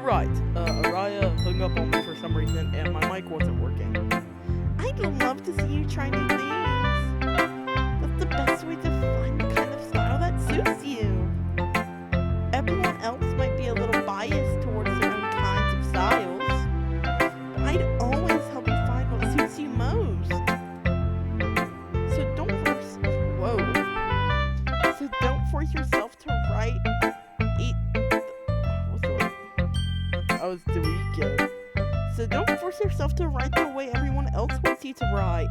right. Araya hung up on me for some reason, and my mic wasn't working. I'd love to see you try new things. That's the best way to find the kind of style that suits you. Everyone else might be a little biased towards their own kinds of styles, but I'd always help you find what suits you most. So don't force yourself to write. I was the weekend. So don't force yourself to write the way everyone else wants you to write.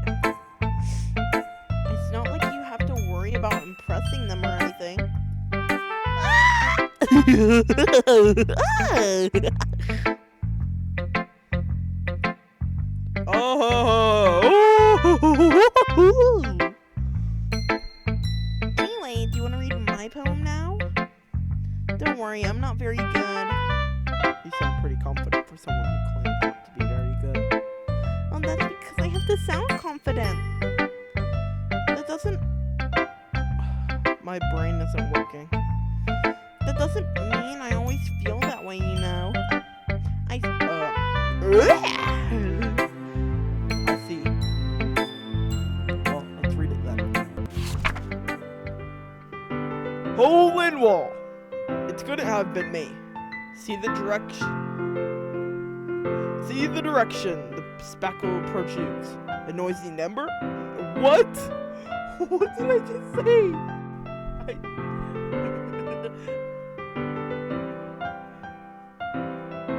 It's not like you have to worry about impressing them or anything. Anyway, do you want to read my poem now? Don't worry, I'm not very good. You sound pretty confident for someone who claims not to be very good. Well, that's because I have to sound confident. That doesn't... My brain isn't working. That doesn't mean I always feel that way, you know. I see. Well, let's read it then. Hole in wall. It couldn't have been me. See the direction the spackle protrudes. A noisy number? What? What did I just say?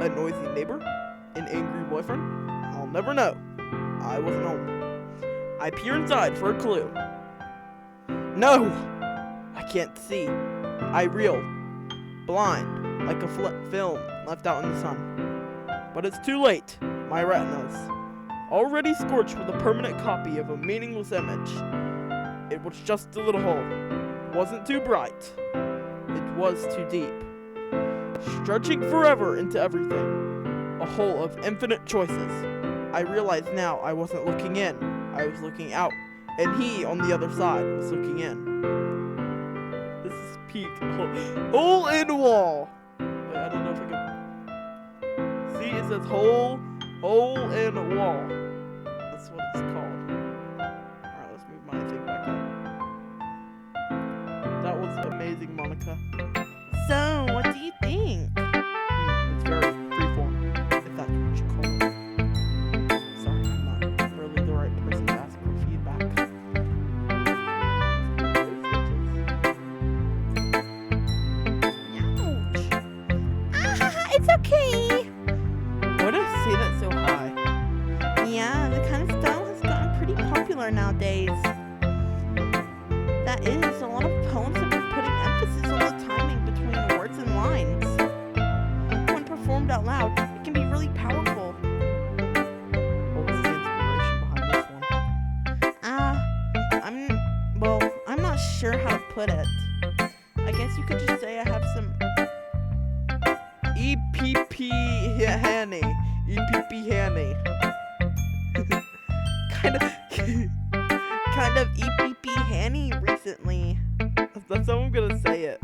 A noisy neighbor? An angry boyfriend? I'll never know. I wasn't home. I peer inside for a clue. No! I can't see. I reel. Blind, like a film left out in the sun. But it's too late. My retina's already scorched with a permanent copy of a meaningless image. It was just a little hole. Wasn't too bright. It was too deep. Stretching forever into everything. A hole of infinite choices. I realize now I wasn't looking in. I was looking out. And he, on the other side, was looking in. This is peak. Hole in wall. Wait, I don't know if I can... See, it says hole in wall. That's what it's called. Alright, let's move my thing back up. That was amazing, Monica. So, what do you think? It's very freeform, if that's what you call it. Sorry, I'm not really the right person to ask for feedback. Ouch! It's okay! Why did I say that so high? Yeah, the kind of style has gotten pretty popular nowadays. That is, a lot of poems have been putting emphasis on the timing between words and lines. When performed out loud, it can be really powerful. What was the inspiration behind this one? I'm not sure how to put it. I guess you could just say I have some... EPP Hanny. kind of EPP Hanny recently. That's how I'm gonna say it.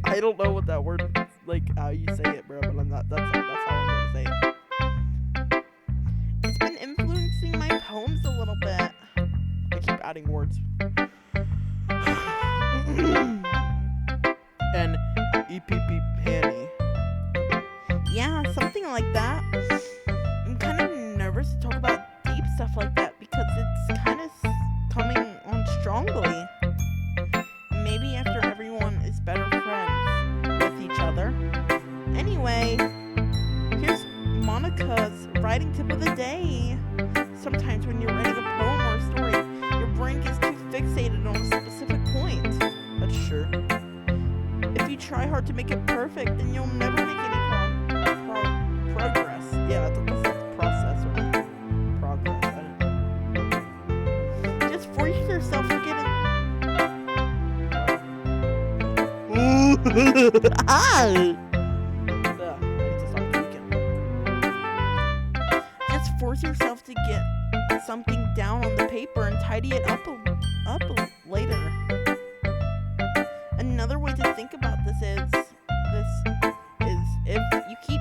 I don't know what that word is, like how you say it, bro, but that's how I'm gonna say it. It's been influencing my poems a little bit. I keep adding words. And EPP Hanny. Yeah, something like that. I'm kind of nervous to talk about deep stuff like that because it's kind of coming on strongly. Maybe after everyone is better friends with each other. Anyway, here's Monica's writing tip of the day. Sometimes when you're writing a poem or a story, your brain gets too fixated on a specific point. That's true. If you try hard to make it perfect, then you'll never make any progress. Yeah, I thought this was process or progress. I didn't know. Just force yourself to get Yeah, I need to stop tweaking. Just force yourself to get something down on the paper and tidy it up later. Another way to think about this is if you keep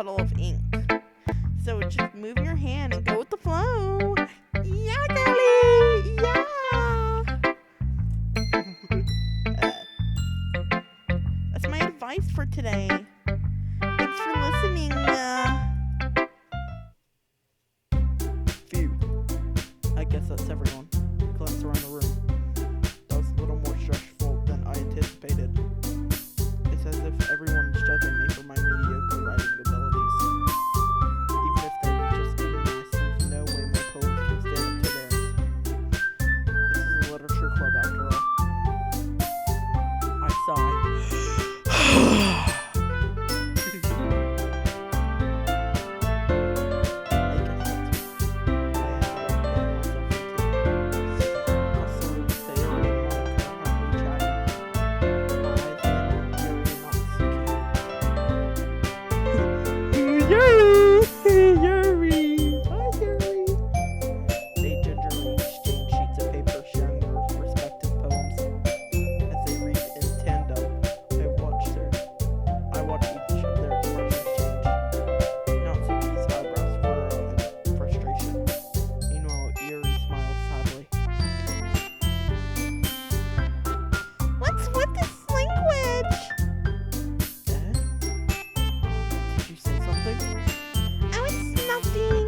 puddle of ink. So just move your hand and go with the flow. Yeah, girly! Yeah! That's my advice for today. Thanks for listening. Phew. I guess that's everyone. Glance around the room. That was a little more stressful than I anticipated. It's as if everyone is judging me for my mediocre writing abilities. Even if they're just being nice, there's no way my poems can stand up to theirs. This is a literature club after all. I sigh. Yuri! Yuri! Hi, Yuri! They gingerly exchange sheets of paper, sharing their respective poems. As they read in tandem, I watch each of their expressions change. Natsuki's eyebrows furrow in frustration. Meanwhile, Yuri smiles sadly. What's with this language? Did you say something? Oh, it's nothing.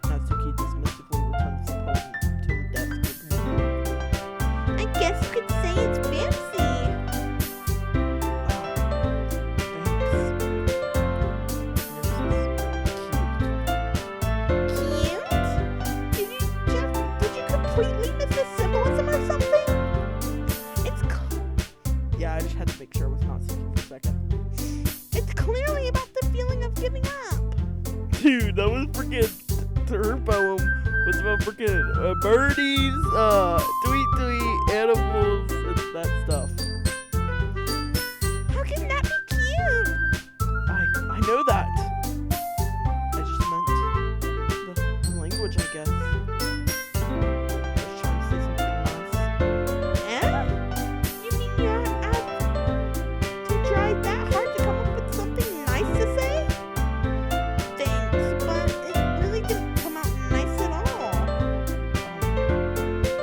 Natsuki dismissively returns the poem to the desk with her. I guess you could say it's fancy. Thanks. Cute? Did you completely miss the symbolism or something? Yeah, I just had to make sure it was Natsuki for a second. It's clearly about the feeling of giving up. Dude, that was freaking. Her poem was about freaking birdies, tweet, animals, and that stuff. How can that be cute? I know that. I just meant the language, I guess. I was trying to say something nice. Eh? You mean you have to try that hard to come up with something nice to say? Thanks, but it really didn't come out nice at all.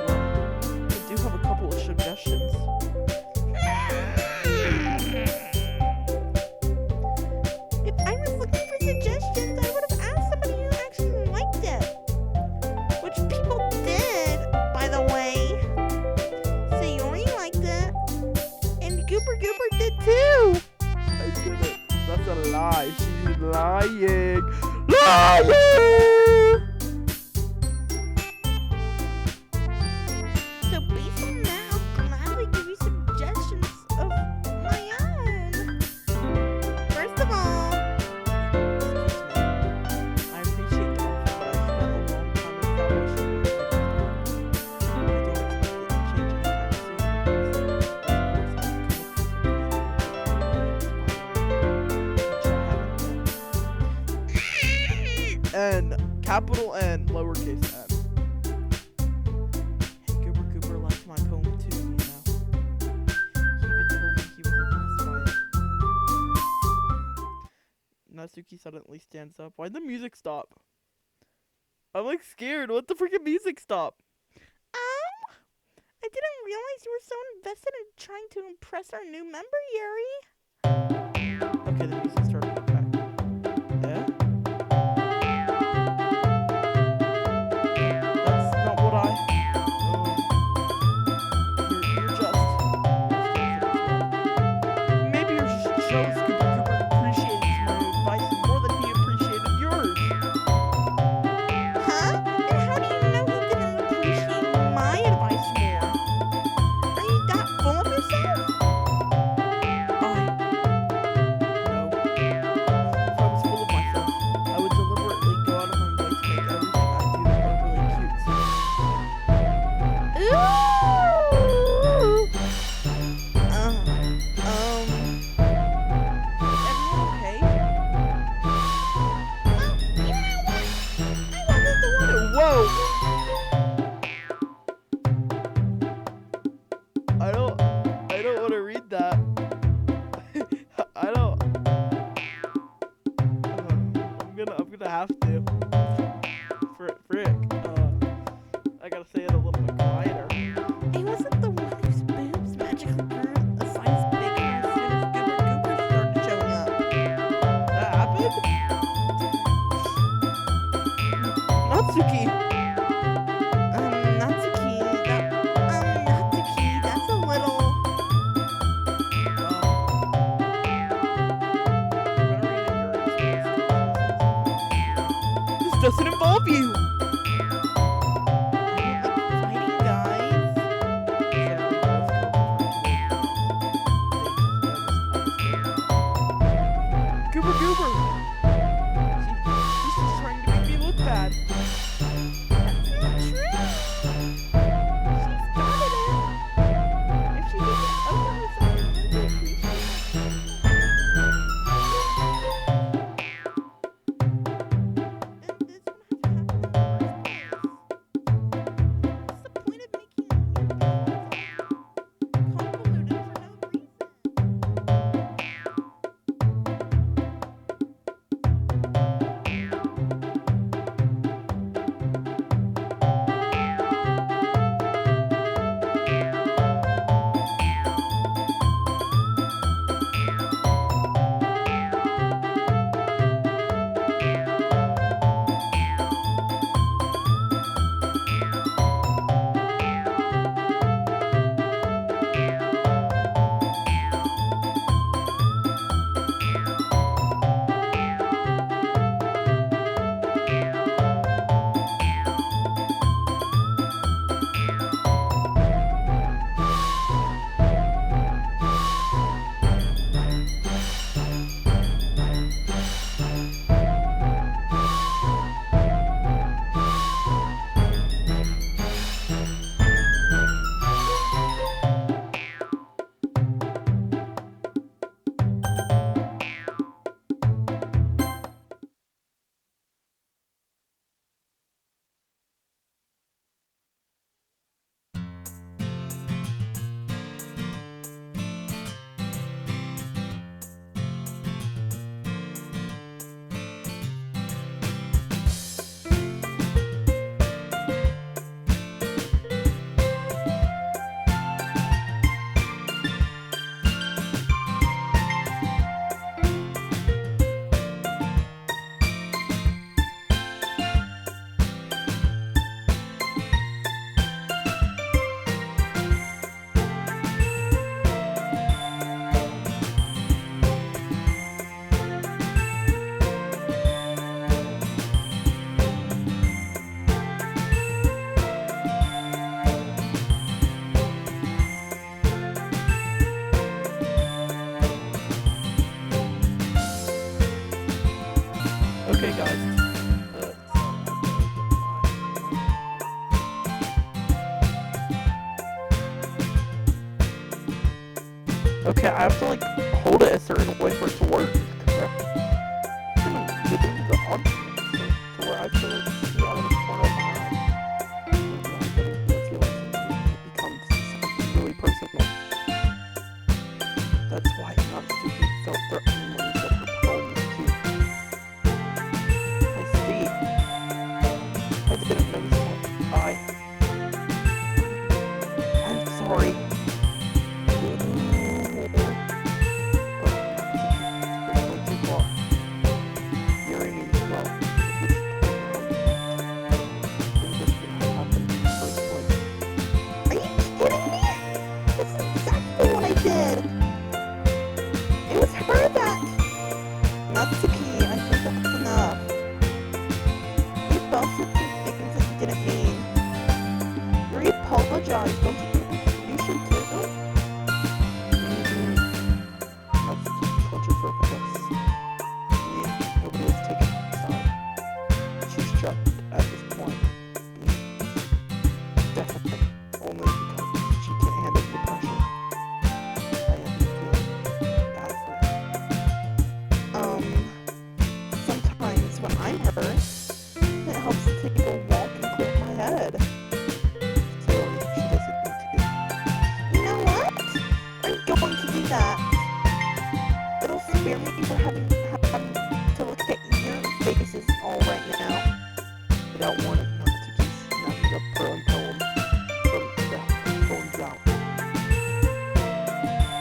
Well, I do have a couple of suggestions. If I was looking for suggestions, I would have asked somebody who actually liked it. Which people did, by the way. Sayori liked it. And Gooper Gooper did too. I didn't. That's a lie. She's lying. Liar! So based on that, I'll gladly give you suggestions of my own. First of all, Excuse me. I appreciate the offer, but I spent a long time establishing my identity. I don't expect it to change anytime soon. N, capital N, lowercase n. And Cooper liked my poem too, you know. He even told me he was impressed by it. Natsuki suddenly stands up. Why'd the music stop? I'm like scared. What the freaking music stop? I didn't realize you were so invested in trying to impress our new member, Yuri. Okay, the music started to back. Yeah? That's not what I. You're just. Maybe your shows Cooper appreciates my advice more than he appreciated yours. Huh? And how do you know he didn't appreciate my advice more? Are you that full of yourself? I gonna have to. Frick. I gotta say it a little bit quieter. It wasn't the one whose boobs magically grew a size bigger as soon as Goober Goober started showing up. That happened? Natsuki. Natsuki, Natsuki, that's a little... This doesn't involve you. Fighting guys. Goober Goober. She's just trying to make me look bad. That's not true. She started it. If she did it over herself, I'd appreciate it. And this one has to happen in the first place. What's the point of making your convoluted for no reason? Okay, guys. Okay, I have to like hold it a certain way for it to work. The on to where I feel like see out of the corner of my eye. It becomes something really personal. That's why it's not stupid, self-threatening when you said her poem was cute. I see. I didn't notice that. I'm sorry. Natsuki, I think that's enough. You both did things that you didn't mean. Re-apologize, don't you think you should too? Natsuki told your purpose. Nobody was taken outside. She's trapped at this point. Definitely. Only because she can't handle the pressure. I am feeling bad for her. Sometimes when I'm hurt, it helps to take a walk and clear my head. So she doesn't need to. You know what? I'm going to do that. It'll spare me from having to look at your faces out one of Natsuki's nothing up poem from the poems out.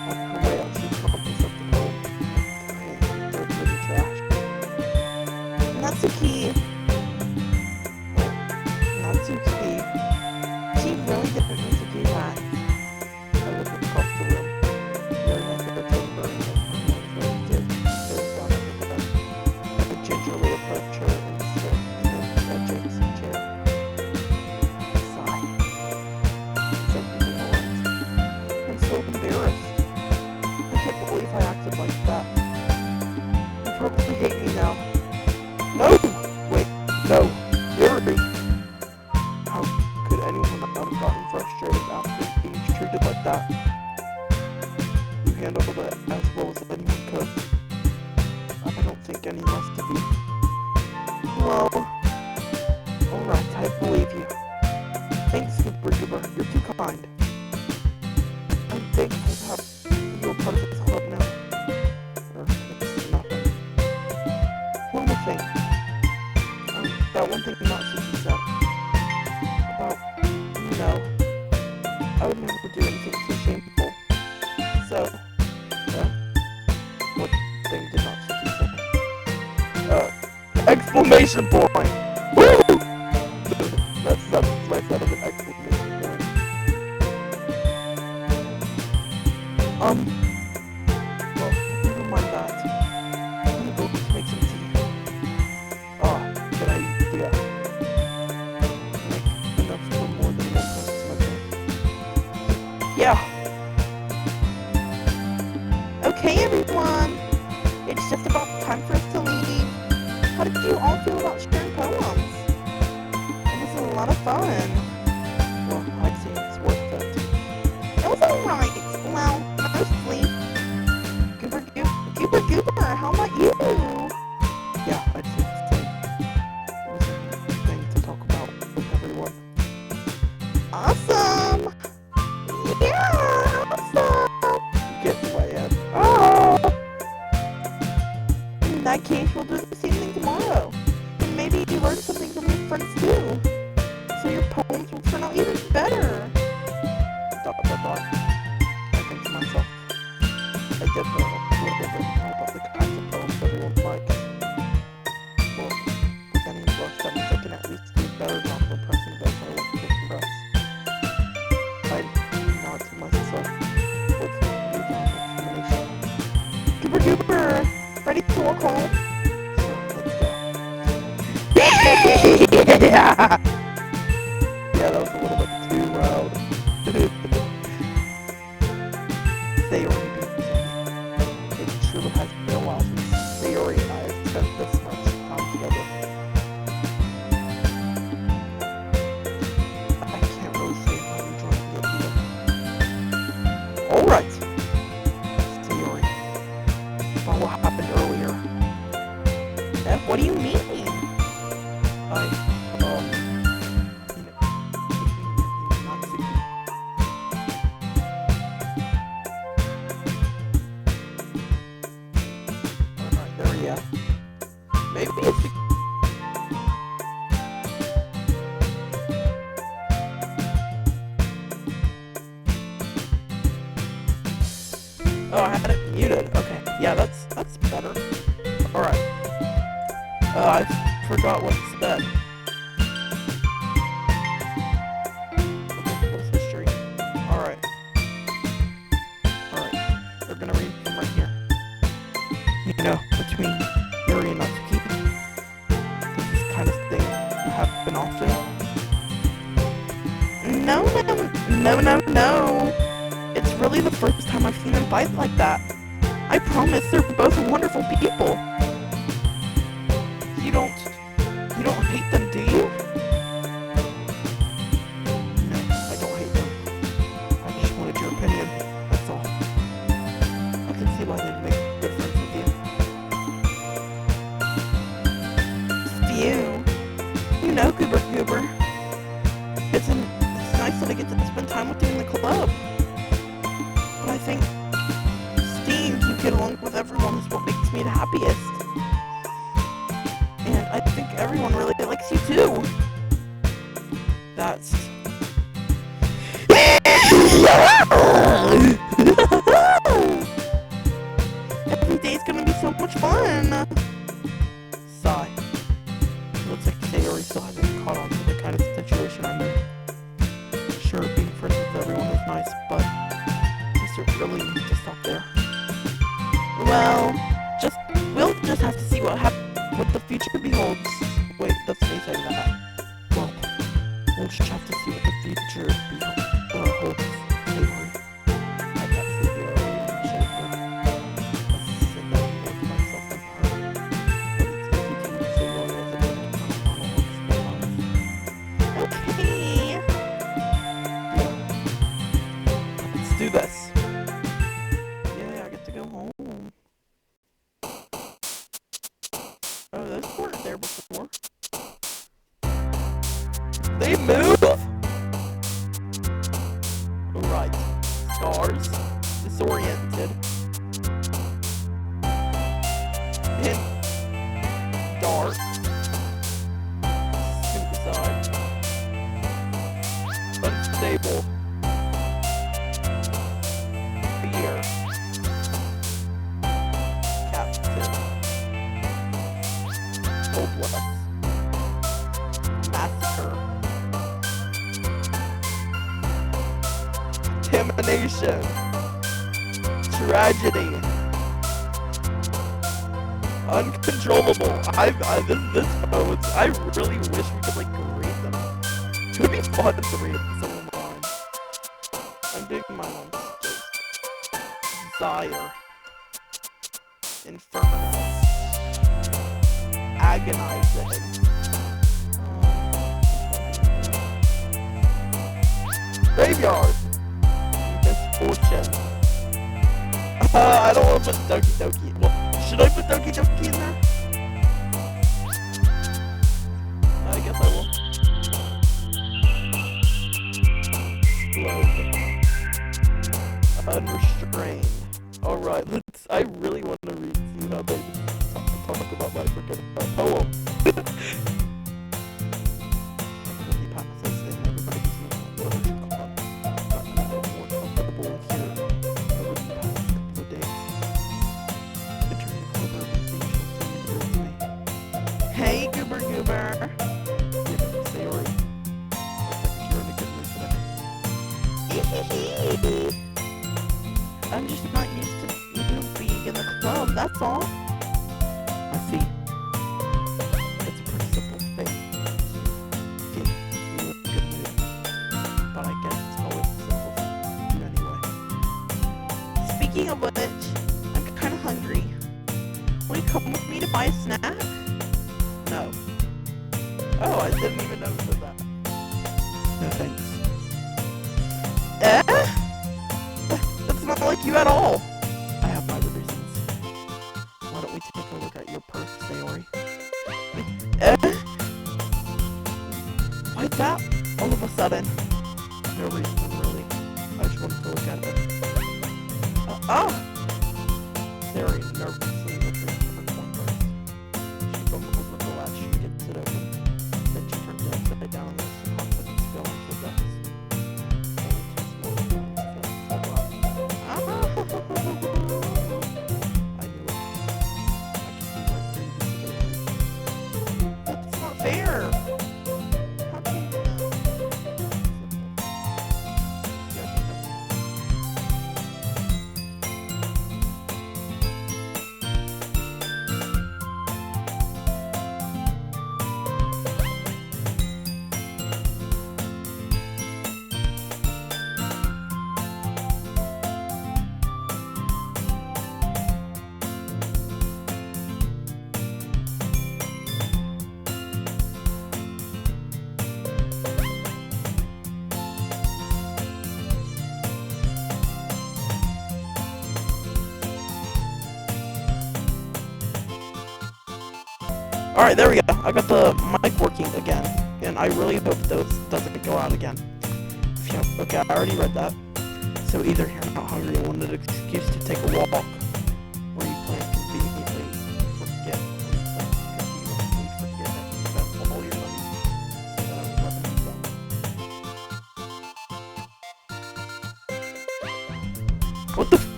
On her way out, she crumbles up the poem and throws it in the trash. Natsuki. Natsuki. She really didn't mean to do that. I look across the room. You're in the chamber and her hands did. There's down under the bed. I gingerly approach her and sit in Jake's chair. Sigh. Said something alright. I'm so embarrassed. I can't believe I acted like that. You probably hate me now. No! Wait, no. Yuri! How could anyone not have gotten frustrated after being treated like that? You handled it as well as anyone could. I don't think any less of you. Well, alright, I believe you. Thanks, Super Goober. You're too kind. I'm thankful to have you a part of this club now. Or it's nothing. One more thing. That one thing Natsuki said. About, I would never do anything so shameful. So, what thing did Natsuki say? Exclamation point! Woo! That's right out of an exclamation point. Well, never mind that. I'm gonna go make some tea. Good idea. Make enough for more than one person, I think. Yeah. Okay, everyone. It's just about time for us to leave. How did you all feel about sharing poems? It was a lot of fun. Well, I'd say it's worth it. It was alright. Well, mostly. Goober, how about you? Yeah, I'd say the same. It was a thing to talk about with everyone. Awesome. Yeah, awesome. Get to my head. In that case, we'll do the same thing tomorrow. And maybe you learn something from your friends too. So your poems will turn out even better. Dot. I think to myself, I did learn a little bit more about the kinds of poems everyone likes. Well, with any books, that means I can at least do a better job of impressing those I want to impress. I nod to myself with newfound determination. Goober, ready to walk home? So, let's go. Yeah. Yeah, that was a little bit too loud. Sayori beat me. It truly has been a while since Sayori and I have spent this much time together. I can't really say how I'm enjoying it either. Alright! Sayori, about what happened earlier. What do you mean? Maybe it's I had it muted. Okay, yeah, that's better. Alright. I forgot what it said. Okay, what's history? Alright. We're gonna read from right here. Between Yuri and Natsuki, does this kind of thing happen often? No. It's really the first time I've seen them fight like that. I promise they're both wonderful people. You don't hate them, do you? No, I don't hate them. I just wanted your opinion, that's all. I can see why they'd make good friends with you. Goober. It's nice that I get to spend time with you in the club. But I think seeing you get along with everyone is what makes me the happiest. And I think everyone really likes you too. That's... Every day's gonna be so much fun. Sigh. Looks like Sayori still hasn't caught on to the kind of situation I'm in. Sure, being friends with everyone is nice, but does it really need to stop there? Well, we'll just have to see what the future beholds. Wait, that's me saying that. Well, we'll just have to see what the future holds. Sayori. I can't sleep here early on the ship, but let's sit down and look myself and her. But it's easy to reach Sayori as a good Okay. Yeah. Let's do this. Yeah, I get to go home. Oh, those weren't there before. They move! Right. Stars. Disoriented. In dark. Suicide. Unstable. Fear. Captive. Hopeless. Massacre. Contamination. Tragedy. Uncontrollable. This poems, I really wish we could like read them. It would be fun to read some of mine. I'm digging my own just desire. Inferno. Agonizing. Graveyard. Misfortune. I don't want to put Doki Doki. Well, should I put Doki Doki in there? I guess I will. Globe. Unrestrained. Alright, I really want to read Suna Baby. Talk about my freaking poem. Hey, Goober Goober. Sayori. You're in a good mood today. I'm just not used to being in the club, that's all. I see. It's a pretty simple thing. Okay, you're in a good mood. But I guess it's always simple to you anyway. Speaking of which, I'm kind of hungry. Will you come with me to buy a snack? No. Oh, I didn't even notice that. No thanks. That's not like you at all. I have my reasons. Why don't we take a look at your purse, Sayori? Why's that all of a sudden? No reason, really. I just wanted to look at it. Sayori nervously retrieved her coin purse. She fumbled with the latch and gets it open. Then she turned it upside down and lets the confidence go into the depths. Only two small coins fell out. I knew it. I could see right through the Sayori. That's not fair. How can you do that? Yeah, I think that's Alright, there we go. I got the mic working again. And I really hope those doesn't go out again. If you okay, I already read that. So either you're not hungry or wanted an excuse to take a walk, or you plan conveniently forget because you forget that you spent all your money so that I was letting you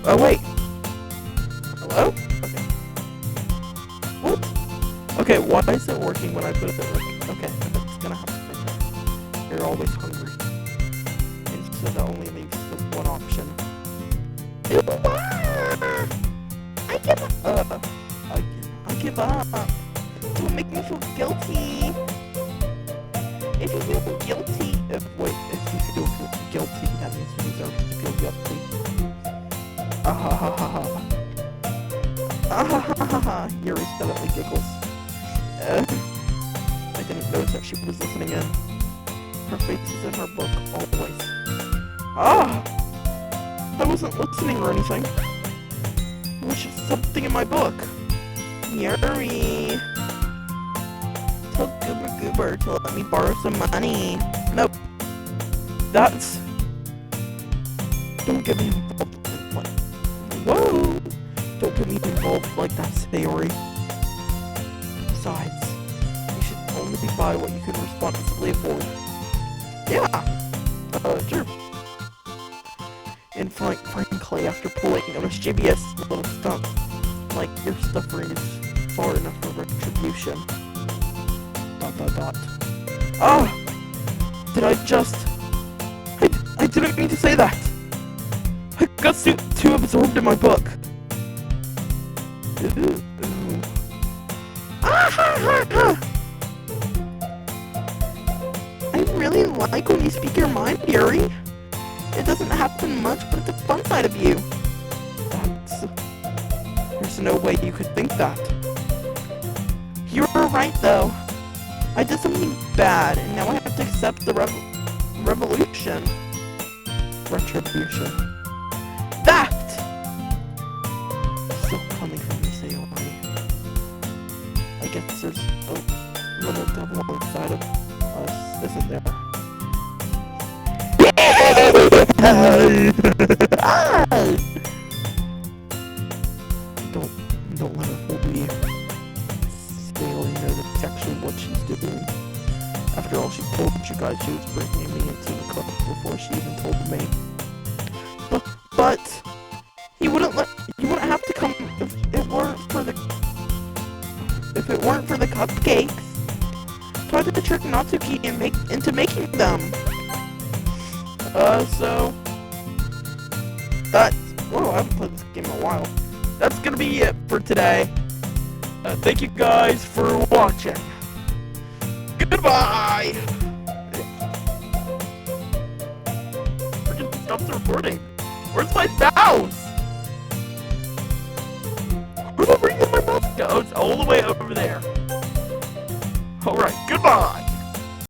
Oh, wait. Hello? Okay. What? Okay, why is it working when I put it there? Okay, it's gonna have to fix it. You're always hungry. And so that only leaves the one option. I give up. I give up. Don't make me feel guilty. If you feel guilty, if you feel guilty, that means you deserve to feel guilty. Yuri steadily giggles. I didn't notice that she was listening in. Her face is in her book, always. I wasn't listening or anything. It was just something in my book. Yuri. Tell Goober Goober to let me borrow some money. Nope. That's... Don't get me involved like... Whoa! Don't get me involved like that, Sayori. Besides, you should only buy what you can responsibly afford. Yeah! Sure. And frankly, after pulling a mischievous little stunt, like your suffering is far enough for retribution. ... Did I just... I didn't mean to say that! I got too absorbed in my book. I really like when you speak your mind, Yuri. It doesn't happen much, but it's a fun side of you. There's no way you could think that. You're right, though. I did something bad, and now I have to accept the retribution. That! Still coming from you, Sayori. I guess there's a little devil inside of us, isn't there? Don't let her fool you. Sayori knows exactly what she's doing. After all, she told you guys she was bringing me into the club before she even told me. But you wouldn't have to come if it weren't for the cupcakes. Try to trick Natsuki into making them. So that's... Whoa, I haven't played this game in a while. That's gonna be it for today. Thank you guys for watching. Goodbye! Freaking stop the recording. Where's my mouse? Where's my mouse go? It's all the way over